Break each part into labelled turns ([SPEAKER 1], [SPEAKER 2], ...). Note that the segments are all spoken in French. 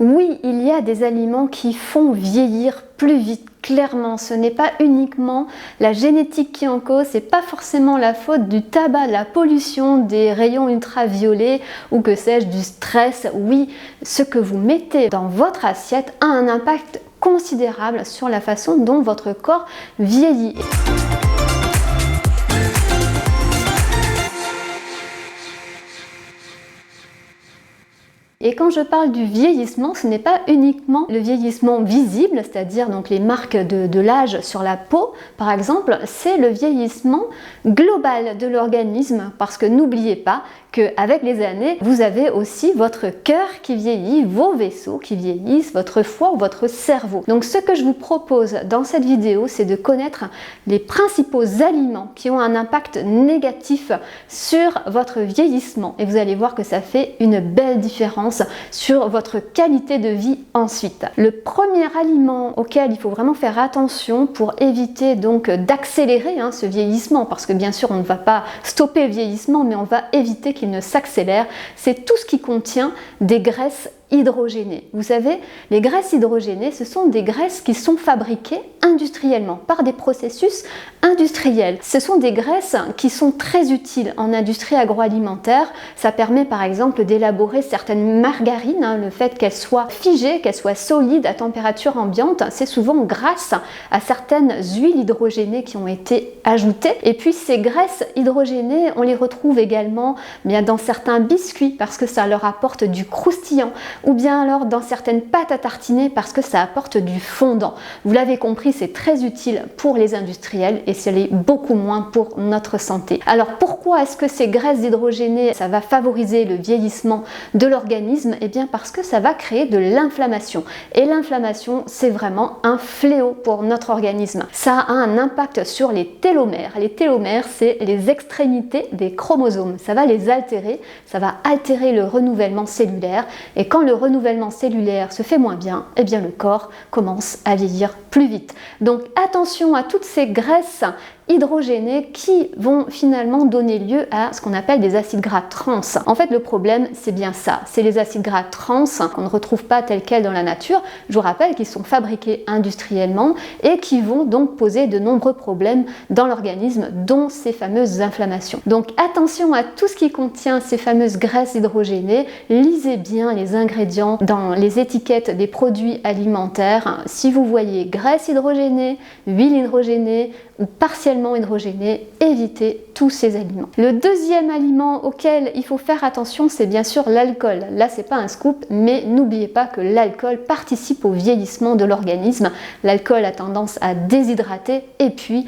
[SPEAKER 1] Oui, il y a des aliments qui font vieillir plus vite. Clairement, ce n'est pas uniquement la génétique qui est en cause, c'est pas forcément la faute du tabac, de la pollution, des rayons ultraviolets ou que sais-je, du stress. Oui, ce que vous mettez dans votre assiette a un impact considérable sur la façon dont votre corps vieillit. Et quand je parle du vieillissement, ce n'est pas uniquement le vieillissement visible, c'est-à-dire donc les marques de l'âge sur la peau, par exemple, c'est le vieillissement global de l'organisme, parce que n'oubliez pas qu'avec les années, vous avez aussi votre cœur qui vieillit, vos vaisseaux qui vieillissent, votre foie ou votre cerveau. Donc ce que je vous propose dans cette vidéo, c'est de connaître les principaux aliments qui ont un impact négatif sur votre vieillissement. Et vous allez voir que ça fait une belle différence sur votre qualité de vie ensuite. Le premier aliment auquel il faut vraiment faire attention pour éviter donc d'accélérer ce vieillissement, parce que bien sûr on ne va pas stopper le vieillissement, mais on va éviter qu'il ne s'accélère, c'est tout ce qui contient des graisses hydrogénées. Vous savez, les graisses hydrogénées, ce sont des graisses qui sont fabriquées industriellement, par des processus industriels. Ce sont des graisses qui sont très utiles en industrie agroalimentaire. Ça permet par exemple d'élaborer certaines margarines, le fait qu'elles soient figées, qu'elles soient solides à température ambiante, c'est souvent grâce à certaines huiles hydrogénées qui ont été ajoutées. Et puis ces graisses hydrogénées, on les retrouve également dans certains biscuits parce que ça leur apporte du croustillant, ou bien alors dans certaines pâtes à tartiner parce que ça apporte du fondant. Vous l'avez compris, c'est très utile pour les industriels et ça l'est beaucoup moins pour notre santé. Alors pourquoi est-ce que ces graisses hydrogénées, ça va favoriser le vieillissement de l'organisme? Eh bien parce que ça va créer de l'inflammation. Et l'inflammation, c'est vraiment un fléau pour notre organisme. Ça a un impact sur les télomères. Les télomères, c'est les extrémités des chromosomes. Ça va les altérer, ça va altérer le renouvellement cellulaire. Et quand le renouvellement cellulaire se fait moins bien, eh bien le corps commence à vieillir plus vite. Donc attention à toutes ces graisses hydrogénées qui vont finalement donner lieu à ce qu'on appelle des acides gras trans. En fait, le problème, c'est bien ça. C'est les acides gras trans qu'on ne retrouve pas tels quels dans la nature. Je vous rappelle qu'ils sont fabriqués industriellement et qui vont donc poser de nombreux problèmes dans l'organisme, dont ces fameuses inflammations. Donc attention à tout ce qui contient ces fameuses graisses hydrogénées. Lisez bien les ingrédients dans les étiquettes des produits alimentaires. Si vous voyez graisse hydrogénée, huile hydrogénée ou partiellement hydrogénée, évitez tous ces aliments. Le deuxième aliment auquel il faut faire attention, c'est bien sûr l'alcool. Là, c'est pas un scoop, mais n'oubliez pas que l'alcool participe au vieillissement de l'organisme. L'alcool a tendance à déshydrater et puis,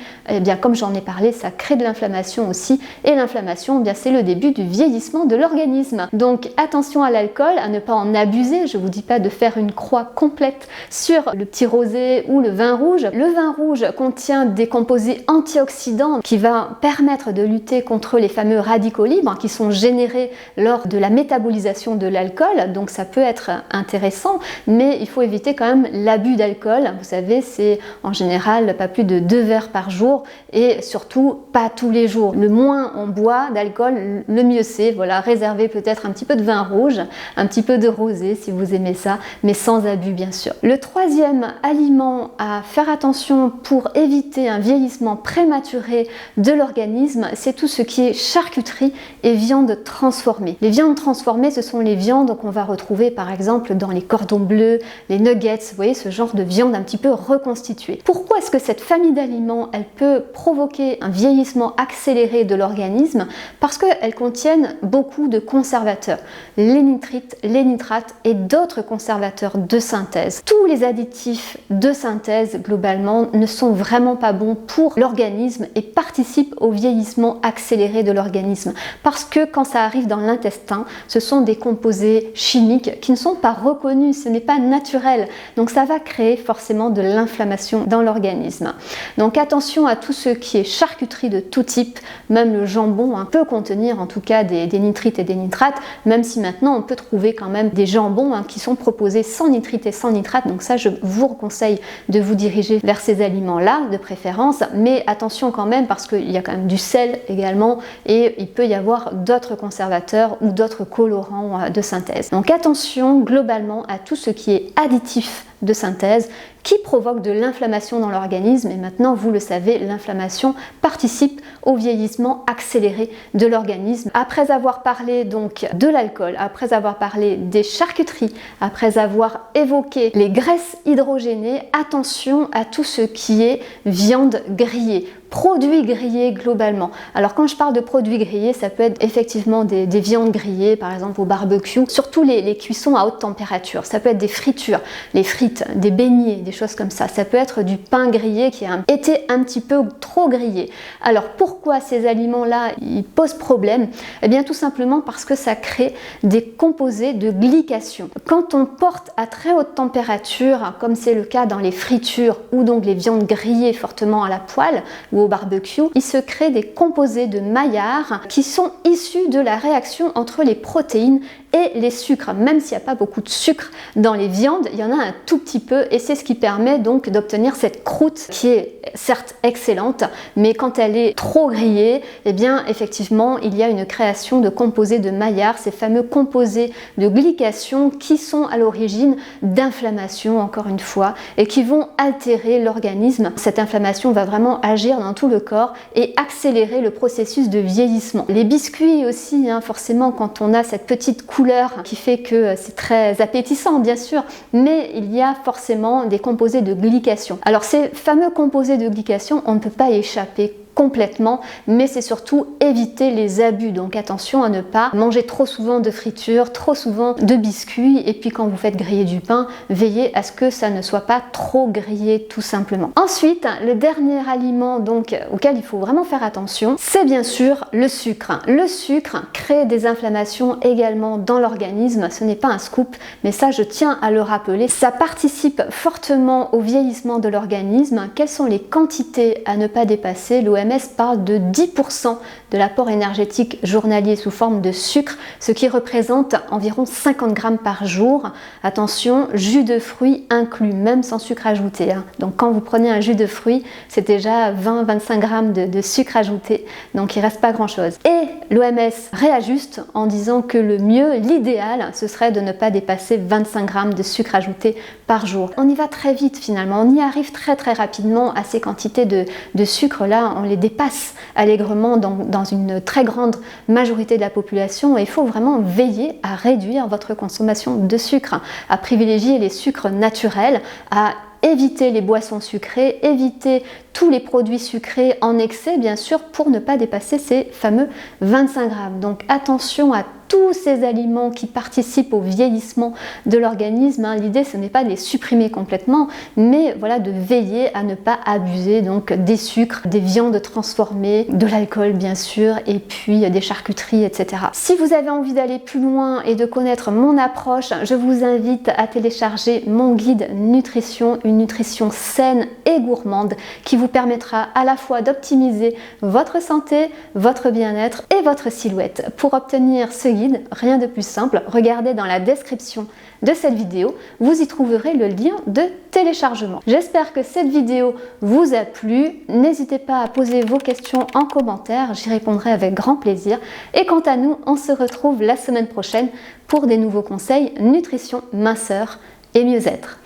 [SPEAKER 1] comme j'en ai parlé, ça crée de l'inflammation aussi. Et l'inflammation, c'est le début du vieillissement de l'organisme. Donc attention à l'alcool, à ne pas en abuser. Je vous dis pas de faire une croix complète sur le petit rosé ou le vin rouge. Le vin rouge contient des composés antioxydants qui va permettre de lutter contre les fameux radicaux libres qui sont générés lors de la métabolisation de l'alcool. Donc ça peut être intéressant, mais il faut éviter quand même l'abus d'alcool. Vous savez, c'est en général pas plus de 2 verres par jour et surtout pas tous les jours. Le moins on boit d'alcool, le mieux c'est. Voilà, réservez peut-être un petit peu de vin rouge, un petit peu de rosé si vous aimez ça, mais sans abus bien sûr. Le troisième aliment à faire attention pour éviter un vieillissement prématuré de l'organisme, c'est tout ce qui est charcuterie et viande transformée. Les viandes transformées, ce sont les viandes qu'on va retrouver par exemple dans les cordons bleus, les nuggets, vous voyez ce genre de viande un petit peu reconstituée. Pourquoi est-ce que cette famille d'aliments, elle peut provoquer un vieillissement accéléré de l'organisme? Parce qu'elles contiennent beaucoup de conservateurs, les nitrites, les nitrates et d'autres conservateurs de synthèse. Tous les additifs de synthèse globalement ne sont vraiment pas bons pour l'organisme et participent au vieillissement accéléré de l'organisme. Parce que quand ça arrive dans l'intestin, ce sont des composés chimiques qui ne sont pas reconnus, ce n'est pas naturel. Donc ça va créer forcément de l'inflammation dans l'organisme. Donc attention à tout ce qui est charcuterie de tout type, même le jambon peut contenir en tout cas des nitrites et des nitrates, même si maintenant on peut trouver quand même des jambons qui sont proposés sans nitrites et sans nitrates. Donc ça, je vous conseille de vous diriger vers ces aliments-là de préférence. Mais attention attention quand même parce qu'il y a quand même du sel également et il peut y avoir d'autres conservateurs ou d'autres colorants de synthèse. Donc attention globalement à tout ce qui est additif de synthèse qui provoque de l'inflammation dans l'organisme, et maintenant vous le savez, l'inflammation participe au vieillissement accéléré de l'organisme. Après avoir parlé donc de l'alcool, après avoir parlé des charcuteries, après avoir évoqué les graisses hydrogénées, attention à tout ce qui est viande grillée, produits grillés globalement. Alors quand je parle de produits grillés, ça peut être effectivement des viandes grillées, par exemple au barbecue, surtout les cuissons à haute température. Ça peut être des fritures, les frites, des beignets, des choses comme ça. Ça peut être du pain grillé qui a été un petit peu trop grillé. Alors pourquoi ces aliments-là ils posent problème? Eh bien tout simplement parce que ça crée des composés de glycation. Quand on porte à très haute température, comme c'est le cas dans les fritures ou donc les viandes grillées fortement à la poêle ou au barbecue, il se crée des composés de Maillard qui sont issus de la réaction entre les protéines et les sucres. Même s'il n'y a pas beaucoup de sucre dans les viandes, il y en a un tout petit peu et c'est ce qui permet donc d'obtenir cette croûte qui est certes excellente, mais quand elle est trop grillée, eh bien effectivement il y a une création de composés de Maillard, ces fameux composés de glycation qui sont à l'origine d'inflammation encore une fois et qui vont altérer l'organisme. Cette inflammation va vraiment agir dans tout le corps et accélérer le processus de vieillissement. Les biscuits aussi, forcément quand on a cette petite couleur qui fait que c'est très appétissant bien sûr, mais il y a forcément des composés de glycation. Alors ces fameux composés de glycation, on ne peut pas y échapper complètement, mais c'est surtout éviter les abus. Donc attention à ne pas manger trop souvent de friture, trop souvent de biscuits, et puis quand vous faites griller du pain, veillez à ce que ça ne soit pas trop grillé tout simplement. Ensuite, le dernier aliment donc auquel il faut vraiment faire attention, c'est bien sûr le sucre. Le sucre crée des inflammations également dans l'organisme, ce n'est pas un scoop, mais ça je tiens à le rappeler. Ça participe fortement au vieillissement de l'organisme. Quelles sont les quantités à ne pas dépasser? L'OMS parle de 10% de l'apport énergétique journalier sous forme de sucre, ce qui représente environ 50 grammes par jour. Attention, jus de fruits inclus, même sans sucre ajouté. Donc quand vous prenez un jus de fruits, c'est déjà 20-25 grammes de sucre ajouté, donc il ne reste pas grand chose. Et l'OMS réajuste en disant que le mieux, l'idéal, ce serait de ne pas dépasser 25 grammes de sucre ajouté par jour. On y va très vite finalement, on y arrive très rapidement à ces quantités de sucre là, on les dépasse allègrement dans une très grande majorité de la population et il faut vraiment veiller à réduire votre consommation de sucre, à privilégier les sucres naturels, à éviter les boissons sucrées, éviter tous les produits sucrés en excès bien sûr pour ne pas dépasser ces fameux 25 grammes. Donc attention à tous ces aliments qui participent au vieillissement de l'organisme. L'idée ce n'est pas de les supprimer complètement, mais voilà, de veiller à ne pas abuser donc des sucres, des viandes transformées, de l'alcool bien sûr, et puis des charcuteries, etc. Si vous avez envie d'aller plus loin et de connaître mon approche, je vous invite à télécharger mon guide nutrition, une nutrition saine et gourmande qui vous permettra à la fois d'optimiser votre santé, votre bien-être et votre silhouette. Pour obtenir ce guide, rien de plus simple, regardez dans la description de cette vidéo, vous y trouverez le lien de téléchargement. J'espère que cette vidéo vous a plu, n'hésitez pas à poser vos questions en commentaire, j'y répondrai avec grand plaisir. Et quant à nous, on se retrouve la semaine prochaine pour des nouveaux conseils nutrition, minceur et mieux-être.